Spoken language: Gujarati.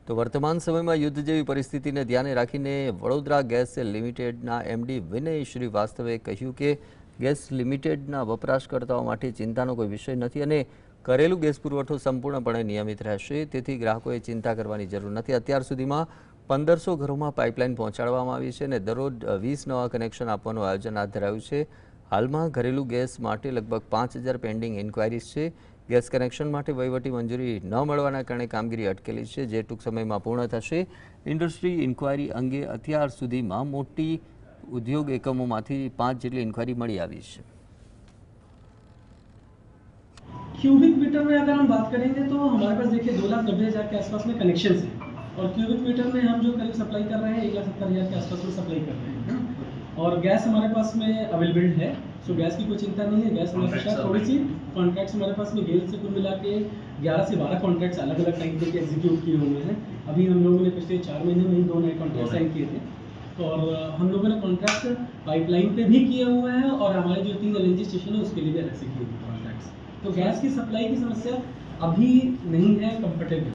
તો વર્તમાન સમયમાં યુદ્ધ જેવી પરિસ્થિતિને ધ્યાને રાખીને વડોદરા ગેસ લિમિટેડના એમડી વિનય શ્રીવાસ્તવે કહ્યું કે ગેસ લિમિટેડના વપરાશકર્તાઓ માટે ચિંતાનો કોઈ વિષય નથી અને કરેલું ગેસ પુરવઠો સંપૂર્ણપણે નિયમિત રહેશે, તેથી ગ્રાહકોએ ચિંતા કરવાની જરૂર નથી। અત્યાર સુધીમાં 1500 ઘરોમાં પાઇપલાઇન પહોંચાડવામાં આવી છે અને દરરોજ 20 નવા કનેક્શન આપવાનું આયોજન હાથ ધરાયું છે। હાલમાં ઘરેલું ગેસ માટે લગભગ 5000 પેન્ડિંગ ઇન્ક્વાયરીઝ છે। ગેસ કનેક્શન માટે વહીવટી મંજૂરી ન મળવાના કારણે કામગીરી અટકેલી છે, જે ટૂંક સમયમાં પૂર્ણ થશે। ઇન્ડસ્ટ્રી ઇન્ક્વાયરી અંગે અત્યાર સુધીમાં મોટી ઉદ્યોગ એકમોમાંથી 5 જેટલી ઇન્ક્વાયરી મળી આવી છે। क्यूबिक मीटर में अगर हम बात करेंगे तो हमारे पास देखिए 2,90,000 के आसपास में कनेक्शन है और क्यूबिक मीटर में हम जो करीब सप्लाई कर रहे हैं 1,70,000 के आसपास में सप्लाई कर रहे हैं और गैस हमारे पास में अवेलेबल है। सो गैस की कोई चिंता नहीं है। गैस हमारे पास थोड़ी सी कॉन्ट्रैक्ट्स हमारे पास में गेल से कुल मिला के 11 से 12 कॉन्ट्रैक्ट्स अलग अलग टाइम के एग्जीक्यूट किए हुए हैं। अभी हम लोगों ने पिछले 4 महीने में ही 2 नए कॉन्ट्रैक्ट साइन किए थे और हम लोगों ने कॉन्ट्रैक्ट पाइपलाइन पे भी किए हुए हैं और हमारे जो 3 LNG स्टेशन है उसके लिए भी अलग से किए हुए कॉन्ट्रैक्ट्स। तो गैस की सप्लाई की समस्या अभी नहीं है, कंफर्टेबल।